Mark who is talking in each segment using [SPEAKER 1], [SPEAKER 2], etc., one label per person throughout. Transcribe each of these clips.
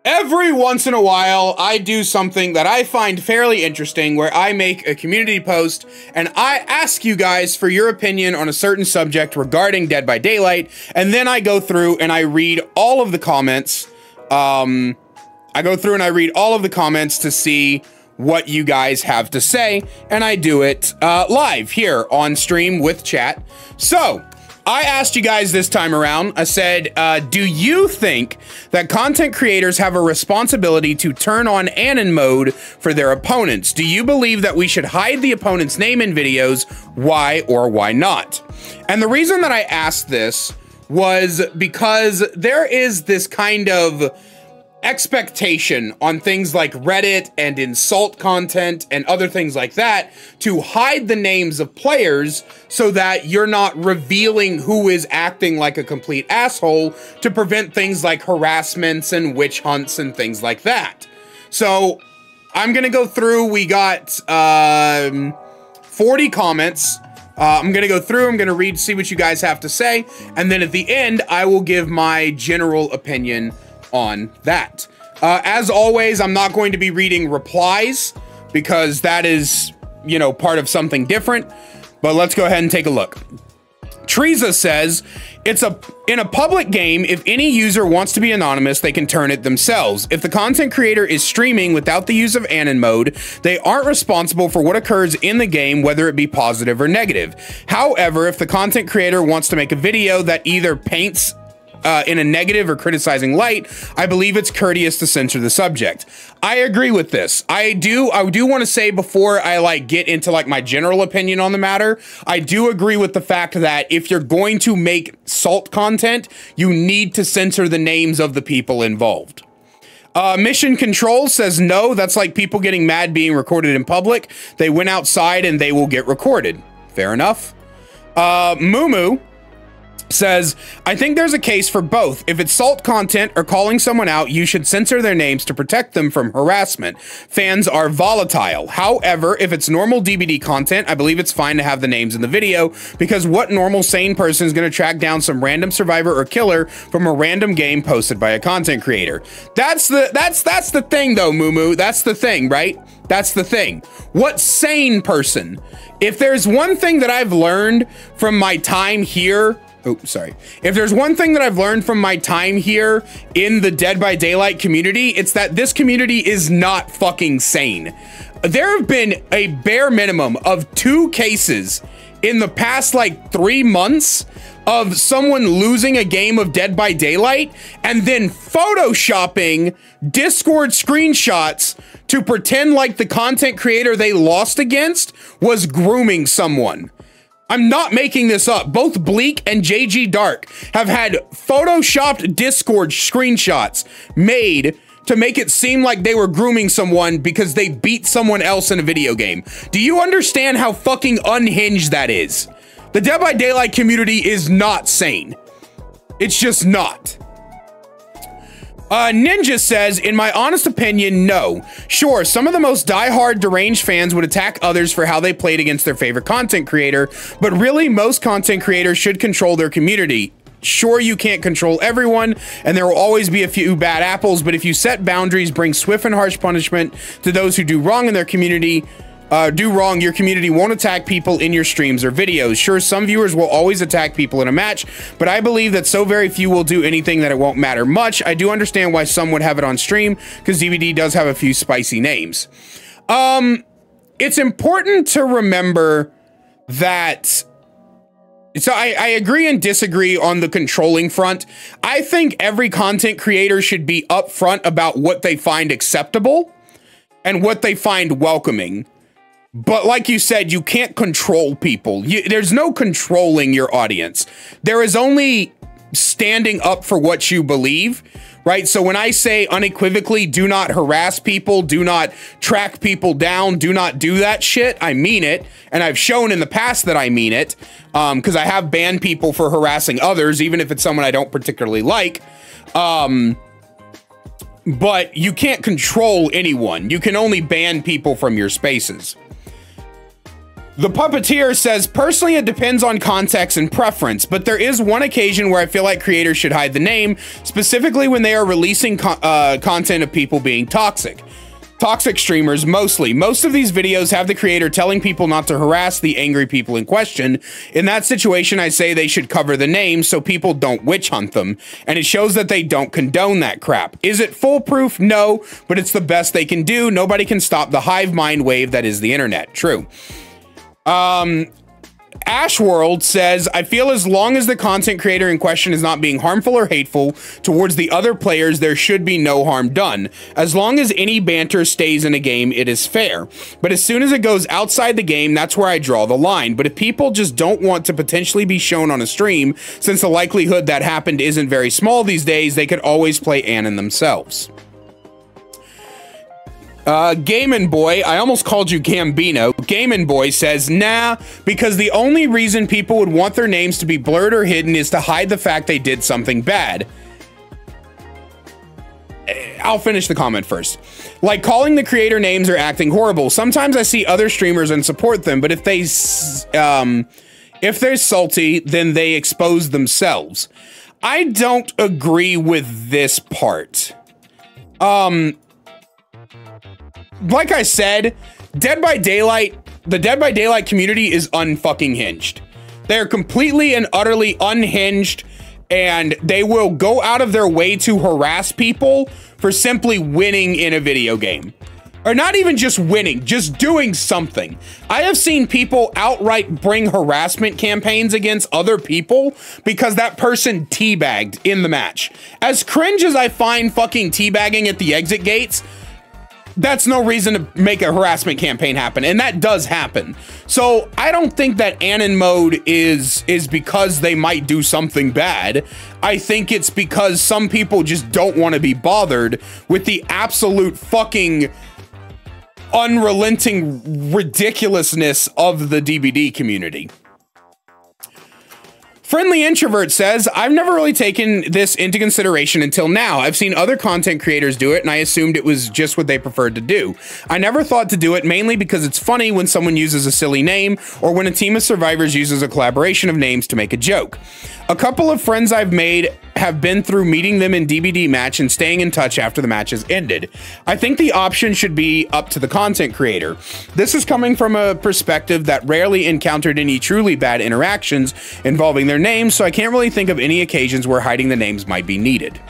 [SPEAKER 1] Every once in a while, I do something that I find fairly interesting where I make a community post and I ask you guys for your opinion on a certain subject regarding Dead by Daylight, and then I go through and I read all of the comments. I go through and I read all of the comments to see what you guys have to say, and I do it live here on stream with chat. So I asked you guys this time around, I said, do you think that content creators have a responsibility to turn on Anon mode for their opponents? Do you believe that we should hide the opponent's name in videos? Why or why not? And the reason that I asked this was because there is this kind of expectation on things like Reddit and insult content and other things like that to hide the names of players so that you're not revealing who is acting like a complete asshole, to prevent things like harassments and witch hunts and things like that. So I'm gonna go through, we got 40 comments. I'm gonna go through, I'm gonna read, see what you guys have to say, and then at the end I will give my general opinion on that. As always, I'm not going to be reading replies because that is, you know, part of something different, but let's go ahead and take a look. Teresa says, in a public game, if any user wants to be anonymous, they can turn it themselves. If the content creator is streaming without the use of Anon mode, they aren't responsible for what occurs in the game, whether it be positive or negative. However, if the content creator wants to make a video that either paints in a negative or criticizing light, I believe it's courteous to censor the subject. I agree with this. I do want to say, before I get into my general opinion on the matter, I do agree with the fact that if you're going to make salt content, you need to censor the names of the people involved. Mission Control says no, that's like people getting mad being recorded in public. They went outside and they will get recorded. Fair enough. Moo says, I think there's a case for both. If it's salt content or calling someone out, you should censor their names to protect them from harassment. Fans are volatile. However, if it's normal DBD content, I believe it's fine to have the names in the video, because what normal sane person is going to track down some random survivor or killer from a random game posted by a content creator? That's the thing though, Moo. That's the thing, right? That's the thing. What sane person? If there's one thing that I've learned from my time here, if there's one thing that I've learned from my time here in the Dead by Daylight community, it's that this community is not fucking sane. There have been a bare minimum of 2 cases in the past 3 months of someone losing a game of Dead by Daylight and then photoshopping Discord screenshots to pretend like the content creator they lost against was grooming someone. I'm not making this up. Both Bleak and JG Dark have had photoshopped Discord screenshots made to make it seem like they were grooming someone because they beat someone else in a video game. Do you understand how fucking unhinged that is? The Dead by Daylight community is not sane. It's just not. Ninja says, in my honest opinion, no. Sure, some of the most diehard deranged fans would attack others for how they played against their favorite content creator, but really most content creators should control their community. Sure, you can't control everyone, and there will always be a few bad apples, but if you set boundaries, bring swift and harsh punishment to those who do wrong in their community, your community won't attack people in your streams or videos. Sure, some viewers will always attack people in a match, but I believe that so very few will do anything that it won't matter much. I do understand why some would have it on stream, because DVD does have a few spicy names. It's important to remember that... So I agree and disagree on the controlling front. I think every content creator should be upfront about what they find acceptable and what they find welcoming. But like you said, you can't control people. There's no controlling your audience. There is only standing up for what you believe, right? So when I say unequivocally, do not harass people, do not track people down, do not do that shit, I mean it. And I've shown in the past that I mean it, because I have banned people for harassing others, even if it's someone I don't particularly like. But you can't control anyone. You can only ban people from your spaces. The Puppeteer says, personally, it depends on context and preference, but there is one occasion where I feel like creators should hide the name, specifically when they are releasing content of people being toxic. Toxic streamers, mostly. Most of these videos have the creator telling people not to harass the angry people in question. In that situation, I say they should cover the name so people don't witch hunt them, and it shows that they don't condone that crap. Is it foolproof? No, but it's the best they can do. Nobody can stop the hive mind wave that is the internet. True. Ashworld says, I feel as long as the content creator in question is not being harmful or hateful towards the other players, there should be no harm done. As long as any banter stays in a game, it is fair. But as soon as it goes outside the game, that's where I draw the line. But if people just don't want to potentially be shown on a stream, since the likelihood that happened isn't very small these days, they could always play Anon themselves. Gamin Boy, I almost called you Gambino. Gamin Boy says, nah, because the only reason people would want their names to be blurred or hidden is to hide the fact they did something bad. I'll finish the comment first. Like calling the creator names or acting horrible. Sometimes I see other streamers and support them, but if they're salty, then they expose themselves. I don't agree with this part. Like I said, Dead by Daylight, the Dead by Daylight community is unfucking hinged. They're completely and utterly unhinged, and they will go out of their way to harass people for simply winning in a video game. Or not even just winning, just doing something. I have seen people outright bring harassment campaigns against other people because that person teabagged in the match. As cringe as I find fucking teabagging at the exit gates, that's no reason to make a harassment campaign happen, and that does happen. So I don't think that Anon mode is because they might do something bad. I think it's because some people just don't want to be bothered with the absolute fucking unrelenting ridiculousness of the DBD community. Friendly Introvert says, I've never really taken this into consideration until now. I've seen other content creators do it, and I assumed it was just what they preferred to do. I never thought to do it, mainly because it's funny when someone uses a silly name, or when a team of survivors uses a collaboration of names to make a joke. A couple of friends I've made have been through meeting them in DBD match and staying in touch after the match has ended. I think the option should be up to the content creator. This is coming from a perspective that rarely encountered any truly bad interactions involving their names, so I can't really think of any occasions where hiding the names might be needed.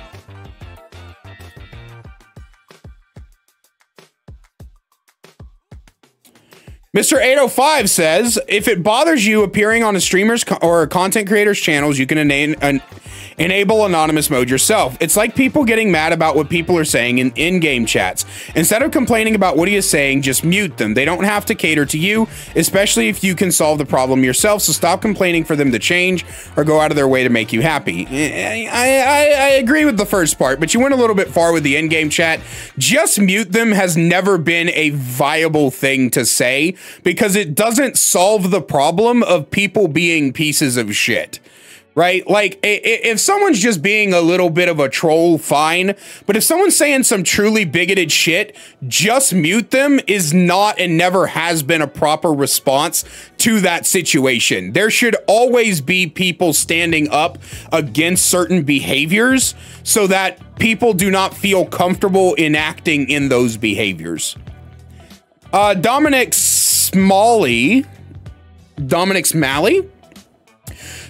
[SPEAKER 1] Mr. 805 says, if it bothers you appearing on a streamer's or a content creator's channels, you can enable anonymous mode yourself. It's like people getting mad about what people are saying in in-game chats. Instead of complaining about what he is saying, just mute them. They don't have to cater to you, especially if you can solve the problem yourself, so stop complaining for them to change or go out of their way to make you happy. I agree with the first part, but you went a little bit far with the in-game chat. Just mute them has never been a viable thing to say, because it doesn't solve the problem of people being pieces of shit, right? Like, if someone's just being a little bit of a troll, fine, but if someone's saying some truly bigoted shit, just mute them is not and never has been a proper response to that situation. There should always be people standing up against certain behaviors so that people do not feel comfortable enacting in those behaviors. Dominic Smalley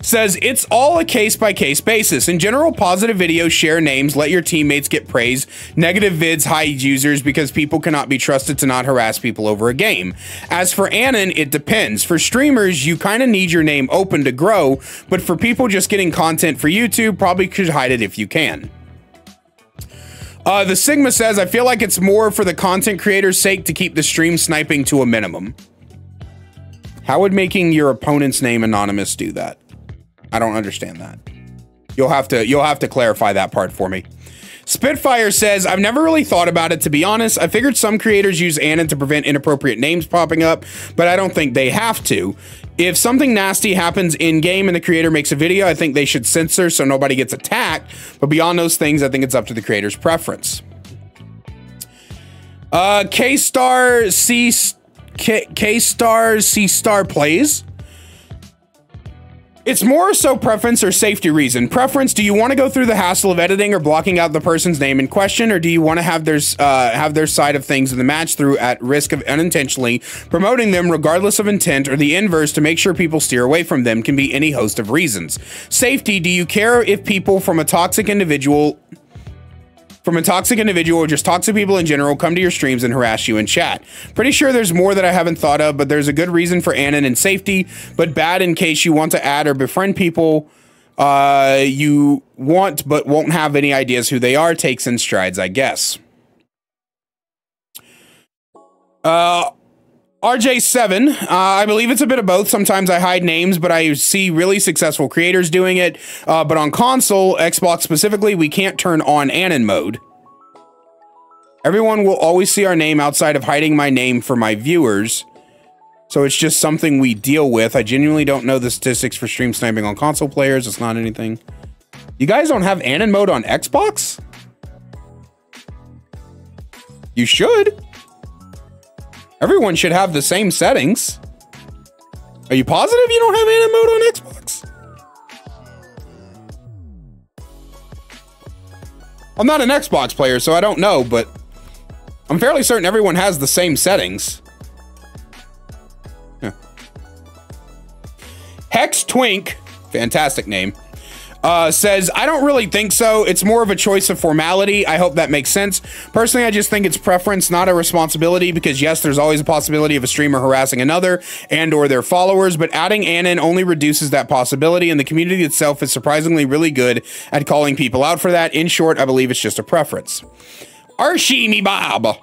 [SPEAKER 1] says, it's all a case-by-case basis. In general, positive videos share names, let your teammates get praise. Negative vids hide users because people cannot be trusted to not harass people over a game. As for Anon, it depends. For streamers, you kind of need your name open to grow, but for people just getting content for YouTube, probably should hide it if you can. The Sigma says, I feel like it's more for the content creator's sake to keep the stream sniping to a minimum. How would making your opponent's name anonymous do that? I don't understand that. You'll have to clarify that part for me. Spitfire says, I've never really thought about it, to be honest. I figured some creators use Anon to prevent inappropriate names popping up, but I don't think they have to. If something nasty happens in-game and the creator makes a video, I think they should censor so nobody gets attacked. But beyond those things, I think it's up to the creator's preference. K-Stars C-Star plays. It's more so preference or safety reason. Preference, do you want to go through the hassle of editing or blocking out the person's name in question, or do you want to have their side of things in the match through at risk of unintentionally promoting them regardless of intent, or the inverse to make sure people steer away from them? Can be any host of reasons. Safety, do you care if people from a toxic individual or just toxic people in general come to your streams and harass you in chat? Pretty sure there's more that I haven't thought of, but there's a good reason for Anon and safety, but bad in case you want to add or befriend people you want but won't have any ideas who they are. Takes in strides, I guess. RJ7, I believe it's a bit of both. Sometimes I hide names, but I see really successful creators doing it. But on console, Xbox specifically, we can't turn on Anon mode. Everyone will always see our name outside of hiding my name for my viewers. So it's just something we deal with. I genuinely don't know the statistics for stream sniping on console players. It's not anything. You guys don't have Anon mode on Xbox? You should. Everyone should have the same settings. Are you positive you don't have Anon mode on Xbox? I'm not an Xbox player, so I don't know, but I'm fairly certain everyone has the same settings. Yeah. Hex Twink, fantastic name, says, I don't really think so. It's more of a choice of formality. I hope that makes sense. Personally, I just think it's preference, not a responsibility, because yes, there's always a possibility of a streamer harassing another and or their followers, but adding Anon only reduces that possibility, and the community itself is surprisingly really good at calling people out for that. In short, I believe it's just a preference. Arshimi Bob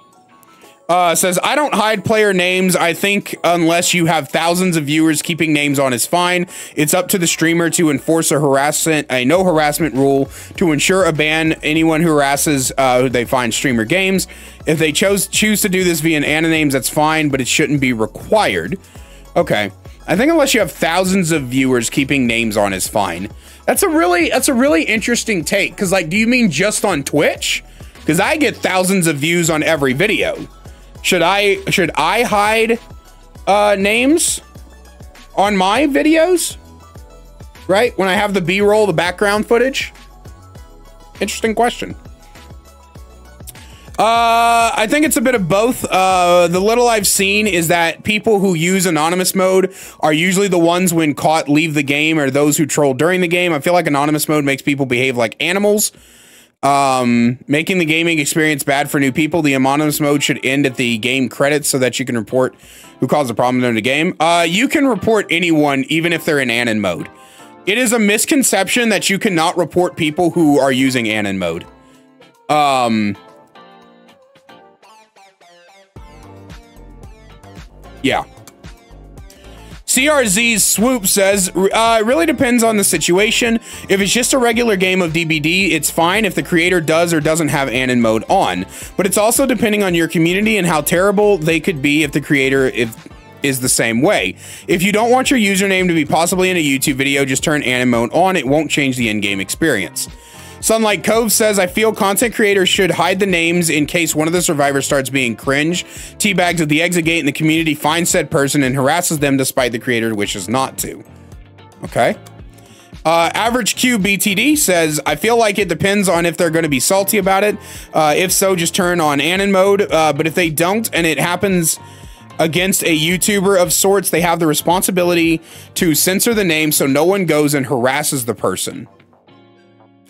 [SPEAKER 1] says, I don't hide player names. I think unless you have thousands of viewers, keeping names on is fine. It's up to the streamer to enforce a no harassment rule to ensure a ban anyone who harasses who they find streamer games. If they choose to do this via Anon names, that's fine, but it shouldn't be required. Okay. I think unless you have thousands of viewers, keeping names on is fine. That's a really interesting take. Cause like, do you mean just on Twitch? Cause I get thousands of views on every video. Should I hide names on my videos? Right? When I have the B-roll, the background footage? Interesting question. I think it's a bit of both. The little I've seen is that people who use anonymous mode are usually the ones when caught leave the game, or those who troll during the game. I feel like anonymous mode makes people behave like animals. Making the gaming experience bad for new people. The anonymous mode should end at the game credits so that you can report who caused the problem during the game. You can report anyone even if they're in Anon mode. It is a misconception that you cannot report people who are using Anon mode. Yeah. CRZ's Swoop says, it really depends on the situation. If it's just a regular game of DBD, it's fine if the creator does or doesn't have Anon mode on. But it's also depending on your community and how terrible they could be if the creator is the same way. If you don't want your username to be possibly in a YouTube video, just turn Anon mode on. It won't change the in-game experience. Sunlight Cove says, I feel content creators should hide the names in case one of the survivors starts being cringe, teabags at the exit gate, and the community finds said person and harasses them despite the creator wishes not to. Okay. Average Q BTD says, I feel like it depends on if they're going to be salty about it. If so, just turn on Anon mode. But if they don't, and it happens against a YouTuber of sorts, they have the responsibility to censor the name so no one goes and harasses the person.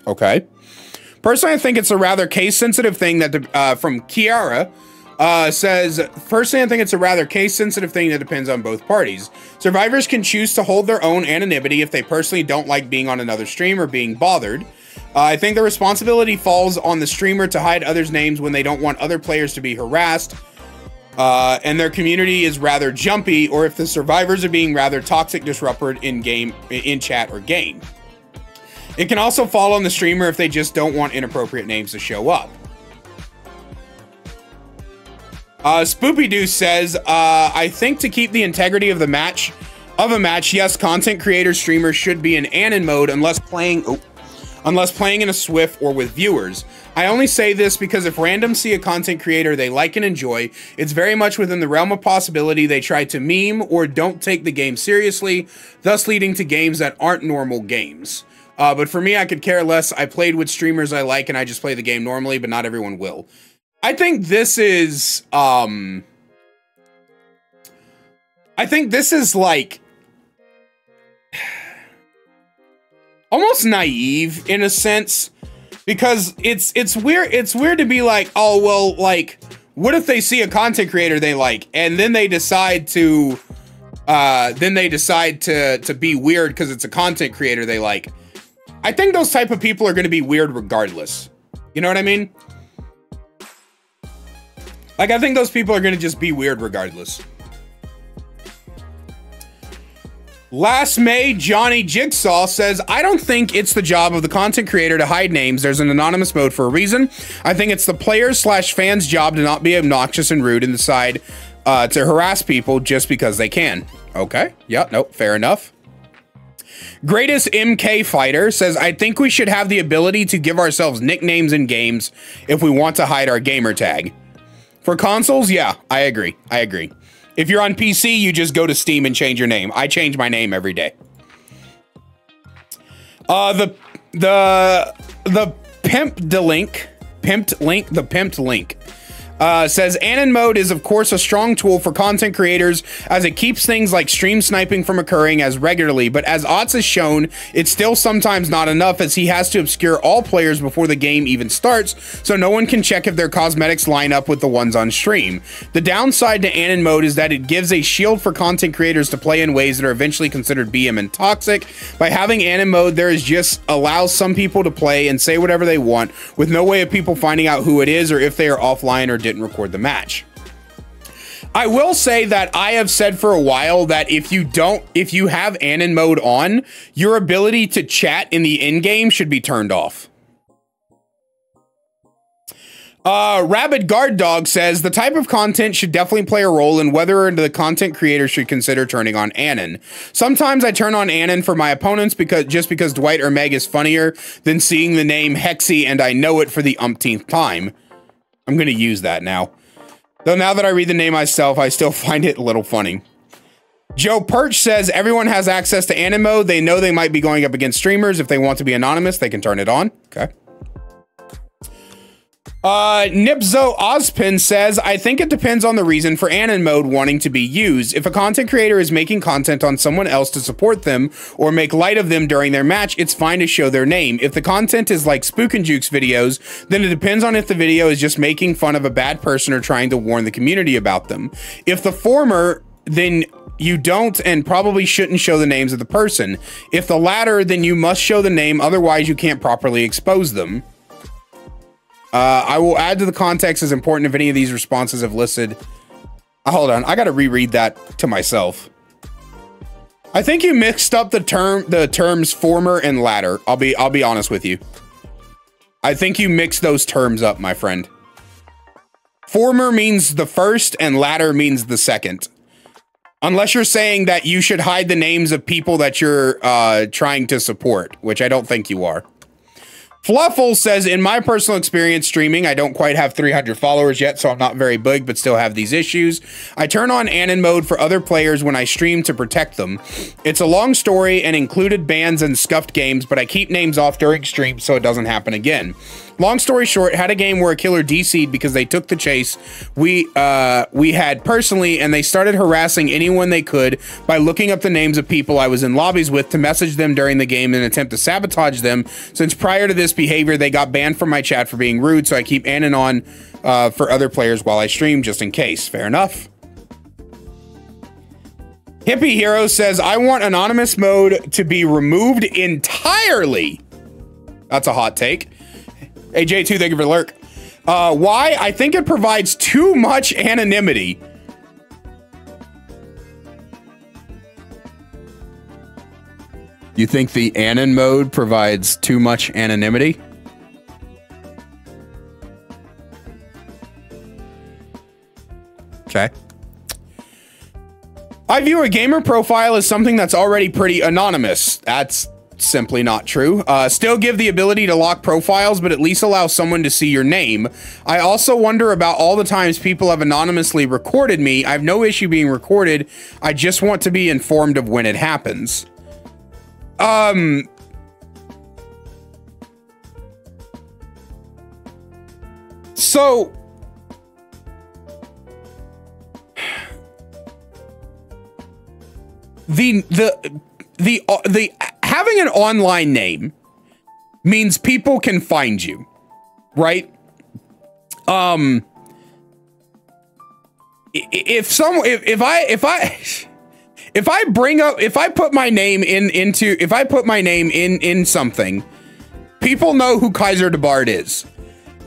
[SPEAKER 1] Okay. Personally, I think it's a rather case-sensitive thing that, from Kiara, says, personally, I think it's a rather case-sensitive thing that depends on both parties. Survivors can choose to hold their own anonymity if they personally don't like being on another stream or being bothered. I think the responsibility falls on the streamer to hide others' names when they don't want other players to be harassed, and their community is rather jumpy, or if the survivors are being rather toxic, disrupted in chat or game. It can also fall on the streamer if they just don't want inappropriate names to show up. Spoopy Doo says, I think to keep the integrity of a match, yes, content creator streamers should be in Anon mode unless playing unless playing in a Swift or with viewers. I only say this because if randoms see a content creator they like and enjoy, it's very much within the realm of possibility they try to meme or don't take the game seriously, thus leading to games that aren't normal games. But for me, I could care less. I played with streamers I like and I just play the game normally, but not everyone will. I think this is, like almost naive in a sense, because it's weird to be like, oh, well, like, what if they see a content creator they like and then they decide to be weird because it's a content creator they like. I think those type of people are going to be weird regardless. You know what I mean? Like, I think those people are going to just be weird regardless. Last May, Johnny Jigsaw says, I don't think it's the job of the content creator to hide names. There's an anonymous mode for a reason. I think it's the players/fans' job to not be obnoxious and rude and decide to harass people just because they can. Okay. Yeah, nope, fair enough. Greatest MK Fighter says, I think we should have the ability to give ourselves nicknames in games if we want to hide our gamer tag. For consoles, yeah, I agree. If you're on PC, you just go to Steam and change your name. I change my name every day. The pimped link says Anon mode is of course a strong tool for content creators as it keeps things like stream sniping from occurring as regularly, but as Otz has shown, it's still sometimes not enough as he has to obscure all players before the game even starts, so no one can check if their cosmetics line up with the ones on stream. The downside to Anon mode is that it gives a shield for content creators to play in ways that are eventually considered BM and toxic. By having Anon mode, there is just allows some people to play and say whatever they want with no way of people finding out who it is or if they are offline or didn't record the match. I will say that I have said for a while that if you have Anon mode on, your ability to chat in the in-game should be turned off. Rabid Guard Dog says the type of content should definitely play a role in whether the content creator should consider turning on Anon. Sometimes I turn on Anon for my opponents because Dwight or Meg is funnier than seeing the name Hexy and I know it for the umpteenth time. I'm going to use that now. Though now that I read the name myself, I still find it a little funny. Joe Perch says everyone has access to Anon mode. They know they might be going up against streamers. If they want to be anonymous, they can turn it on. Okay. Nipzo Ozpin says, I think it depends on the reason for Anon mode wanting to be used. If a content creator is making content on someone else to support them or make light of them during their match, it's fine to show their name. If the content is like Spook and Jukes videos, then it depends on if the video is just making fun of a bad person or trying to warn the community about them. If the former, then you don't and probably shouldn't show the names of the person. If the latter, then you must show the name, otherwise you can't properly expose them. I will add to the context as important if any of these responses have listed. Hold on, I gotta reread that to myself. I think you mixed up the terms former and latter. I'll be honest with you. I think you mixed those terms up, my friend. Former means the first and latter means the second. Unless you're saying that you should hide the names of people that you're trying to support, which I don't think you are. Fluffle says, in my personal experience streaming, I don't quite have 300 followers yet, so I'm not very big, but still have these issues. I turn on Anon mode for other players when I stream to protect them. It's a long story and included bans and scuffed games, but I keep names off during stream so it doesn't happen again. Long story short, had a game where a killer DC'd because they took the chase we had personally, and they started harassing anyone they could by looking up the names of people I was in lobbies with to message them during the game in an attempt to sabotage them. Since prior to this behavior, they got banned from my chat for being rude, so I keep Anon on for other players while I stream, just in case. Fair enough. Hippie Hero says, I want anonymous mode to be removed entirely. That's a hot take. Hey, J2, thank you for the lurk. Why? I think it provides too much anonymity. You think the Anon mode provides too much anonymity? Okay. I view a gamer profile as something that's already pretty anonymous. That's simply not true. Still give the ability to lock profiles, but at least allow someone to see your name. I also wonder about all the times people have anonymously recorded me. I have no issue being recorded. I just want to be informed of when it happens. So the having an online name means people can find you, right? If I put my name in something, people know who Kaiser DeBard is.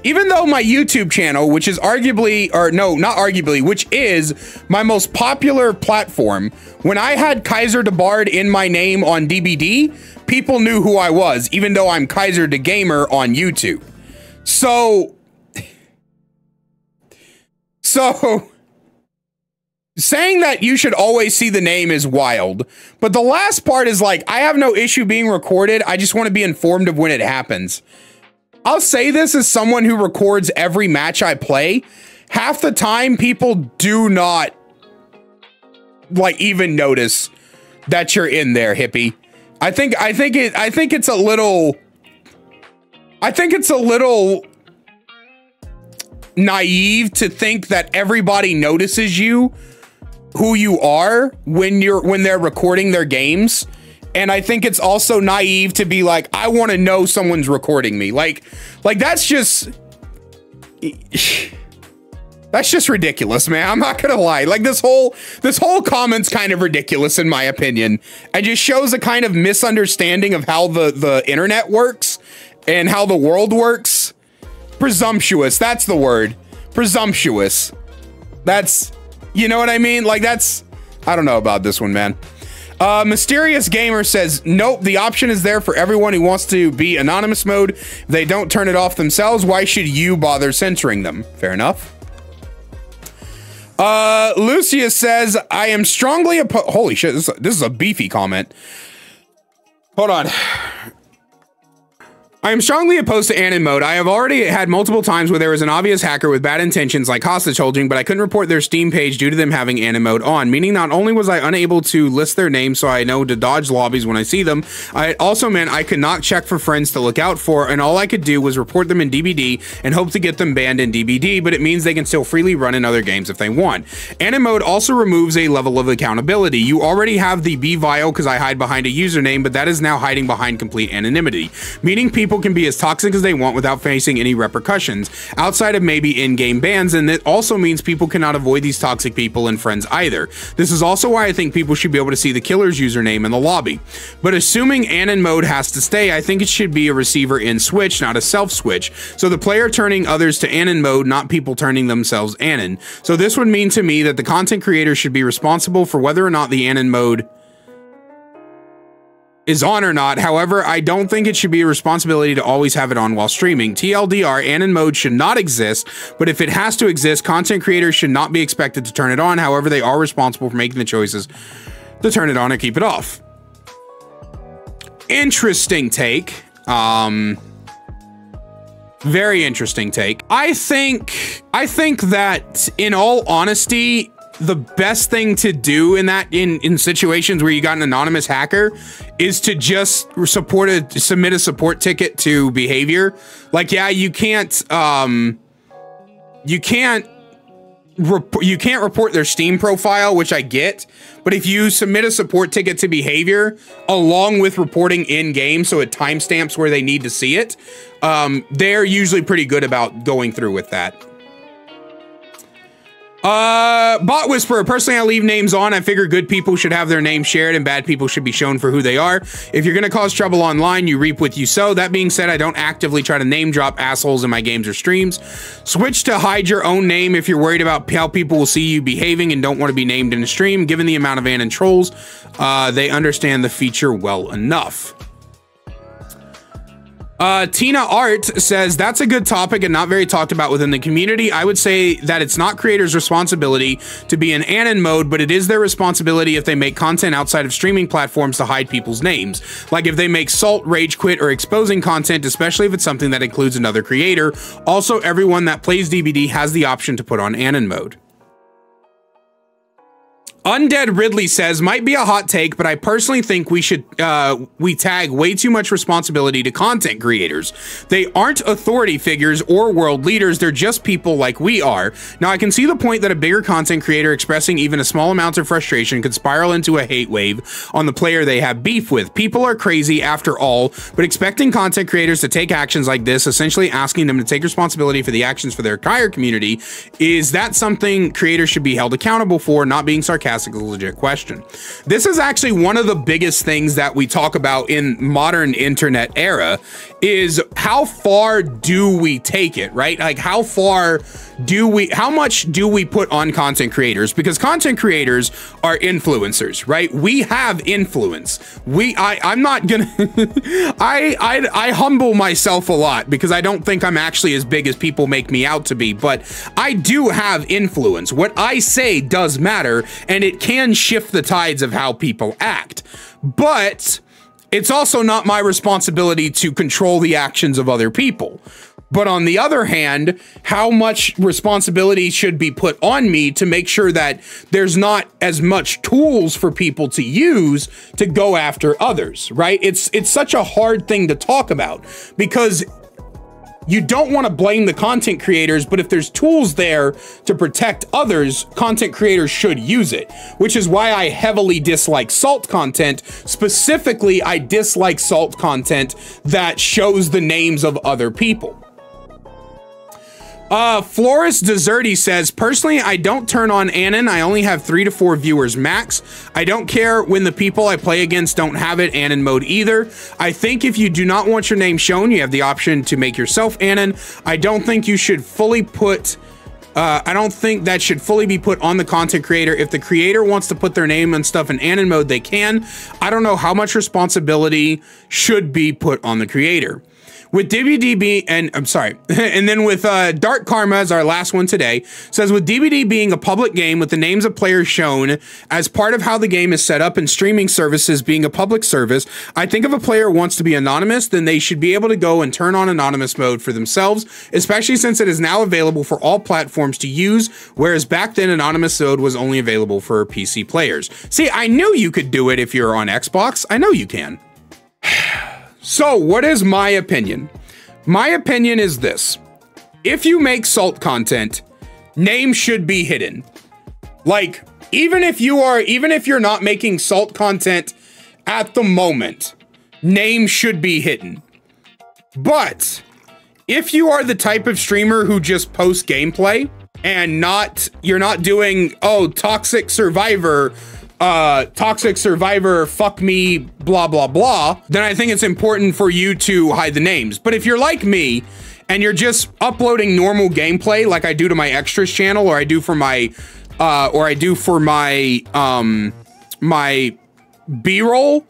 [SPEAKER 1] Even though my YouTube channel, which is arguably, or no, not arguably, which is my most popular platform, when I had Kaiser DeBard in my name on DBD, people knew who I was, even though I'm Kaiser the Gamer on YouTube. So saying that you should always see the name is wild. But the last part is like, I have no issue being recorded. I just want to be informed of when it happens. I'll say this as someone who records every match I play. Half the time, people do not like even notice that you're in there, hippie. I think it's a little naive to think that everybody notices you, who you are when they're recording their games. And I think it's also naive to be like, I want to know someone's recording me. Like that's just ridiculous, man. I'm not gonna lie. Like this whole comment's kind of ridiculous in my opinion. It just shows a kind of misunderstanding of how the internet works and how the world works. Presumptuous, that's the word. Presumptuous. That's, you know what I mean? Like that's, I don't know about this one, man. Mysterious Gamer says, nope, the option is there for everyone who wants to be anonymous mode. If they don't turn it off themselves, why should you bother censoring them? Fair enough. Lucius says, I am strongly opposed. Holy shit, this is a beefy comment. Hold on. I am strongly opposed to Anon mode. I have already had multiple times where there was an obvious hacker with bad intentions like hostage holding, but I couldn't report their Steam page due to them having Anon mode on, meaning not only was I unable to list their name so I know to dodge lobbies when I see them, it also meant I could not check for friends to look out for, and all I could do was report them in DBD and hope to get them banned in DBD, but it means they can still freely run in other games if they want. Anon mode also removes a level of accountability. You already have the be vile because I hide behind a username, but that is now hiding behind complete anonymity, meaning people can be as toxic as they want without facing any repercussions outside of maybe in-game bans, and it also means people cannot avoid these toxic people and friends either. This is also why I think people should be able to see the killer's username in the lobby. But assuming Anon mode has to stay, I think it should be a receiver in switch, not a self switch, so the player turning others to Anon mode, not people turning themselves Anon. So this would mean to me that the content creator should be responsible for whether or not the Anon mode is on or not. However, I don't think it should be a responsibility to always have it on while streaming. TLDR, Anon mode should not exist, but if it has to exist, content creators should not be expected to turn it on. However, they are responsible for making the choices to turn it on or keep it off. Interesting take. Very interesting take. I think that in all honesty, the best thing to do in situations where you got an anonymous hacker is to just submit a support ticket to behavior. Like, yeah, you can't report their Steam profile, which I get, but if you submit a support ticket to behavior along with reporting in game, so it timestamps where they need to see it, they're usually pretty good about going through with that. Bot Whisperer, personally I leave names on. I figure good people should have their name shared and bad people should be shown for who they are. If you're gonna cause trouble online, you reap what you sow. That being said, I don't actively try to name drop assholes in my games or streams. Switch to hide your own name if you're worried about how people will see you behaving and don't want to be named in a stream. Given the amount of Anon trolls, they understand the feature well enough. Tina Art says, that's a good topic and not very talked about within the community. I would say that it's not creators' responsibility to be in Anon mode, but it is their responsibility if they make content outside of streaming platforms to hide people's names. Like if they make salt, rage quit, or exposing content, especially if it's something that includes another creator. Also, everyone that plays DBD has the option to put on Anon mode. Undead Ridley says, might be a hot take, but I personally think we should we tag way too much responsibility to content creators. They aren't authority figures or world leaders, they're just people like we are. Now I can see the point that a bigger content creator expressing even a small amount of frustration could spiral into a hate wave on the player they have beef with. People are crazy after all, but expecting content creators to take actions like this, essentially asking them to take responsibility for the actions for their entire community, is that something creators should be held accountable for? Not being sarcastic, is a legit question. This is actually one of the biggest things that we talk about in modern internet era, is how far do we take it, right? Like how much do we put on content creators? Because content creators are influencers, right? We have influence. I'm not gonna I humble myself a lot because I don't think I'm actually as big as people make me out to be, but I do have influence. What I say does matter, and it can shift the tides of how people act. But it's also not my responsibility to control the actions of other people. But on the other hand, how much responsibility should be put on me to make sure that there's not as much tools for people to use to go after others, right? It's such a hard thing to talk about because you don't want to blame the content creators, but if there's tools there to protect others, content creators should use it, which is why I heavily dislike salt content. Specifically, I dislike salt content that shows the names of other people. Florist Deserty says, personally, I don't turn on Anon. I only have 3 to 4 viewers max. I don't care when the people I play against don't have it Anon mode either. I think if you do not want your name shown, you have the option to make yourself Anon. I don't think you should fully put I don't think that should fully be put on the content creator. If the creator wants to put their name and stuff in Anon mode, they can. I don't know how much responsibility should be put on the creator. With DBD and I'm sorry, and then with Dark Karma as our last one today, says with DBD being a public game with the names of players shown as part of how the game is set up and streaming services being a public service, I think if a player wants to be anonymous, then they should be able to go and turn on anonymous mode for themselves, especially since it is now available for all platforms to use, whereas back then anonymous mode was only available for PC players. See, I knew you could do it if you're on Xbox. I know you can. So, what is my opinion? My opinion is this. If you make salt content, names should be hidden. Like, even if you're not making salt content at the moment, names should be hidden. But if you are the type of streamer who just posts gameplay and you're not doing, oh, toxic survivor, fuck me, blah, blah, blah, then I think it's important for you to hide the names. But if you're like me and you're just uploading normal gameplay like I do to my extras channel, or I do for my, my B-roll,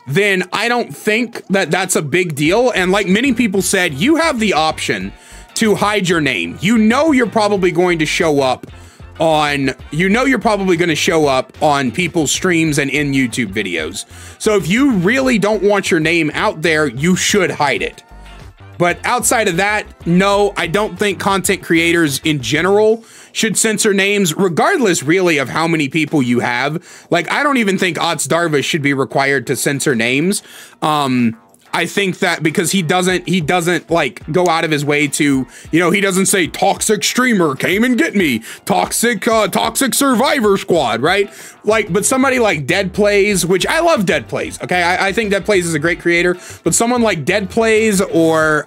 [SPEAKER 1] then I don't think that that's a big deal. And like many people said, you have the option to hide your name. You know you're probably going to show up on people's streams and in YouTube videos. So if you really don't want your name out there, you should hide it. But outside of that, no, I don't think content creators in general should censor names, regardless really of how many people you have. Like, I don't even think Ots Darva should be required to censor names. I think that because he doesn't like go out of his way to, you know, he doesn't say toxic streamer came and get me, toxic survivor squad, right? Like, but somebody like Dead Plays, which I love Dead Plays. Okay. I think Dead Plays is a great creator, but someone like Dead Plays or,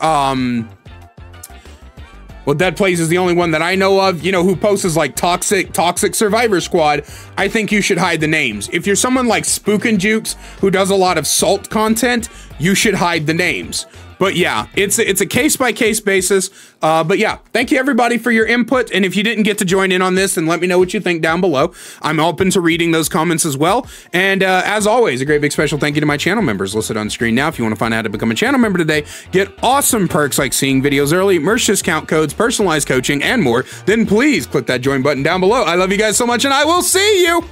[SPEAKER 1] well, Dead Plays is the only one that I know of, you know, who posts like toxic survivor squad. I think you should hide the names. If you're someone like Spook and Jukes, who does a lot of salt content, you should hide the names. But yeah, it's a case-by-case basis. But yeah, thank you everybody for your input. And if you didn't get to join in on this, then let me know what you think down below. I'm open to reading those comments as well. And as always, a great big special thank you to my channel members listed on screen now. If you want to find out how to become a channel member today, get awesome perks like seeing videos early, merch discount codes, personalized coaching, and more, then please click that join button down below. I love you guys so much, and I will see you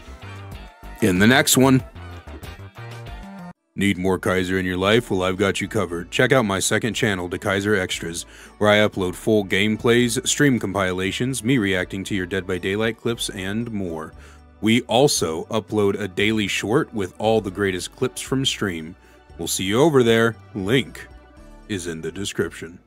[SPEAKER 1] in the next one. Need more Kaiser in your life? Well, I've got you covered. Check out my second channel, The Kaiser Extras, where I upload full gameplays, stream compilations, me reacting to your Dead by Daylight clips, and more. We also upload a daily short with all the greatest clips from stream. We'll see you over there. Link is in the description.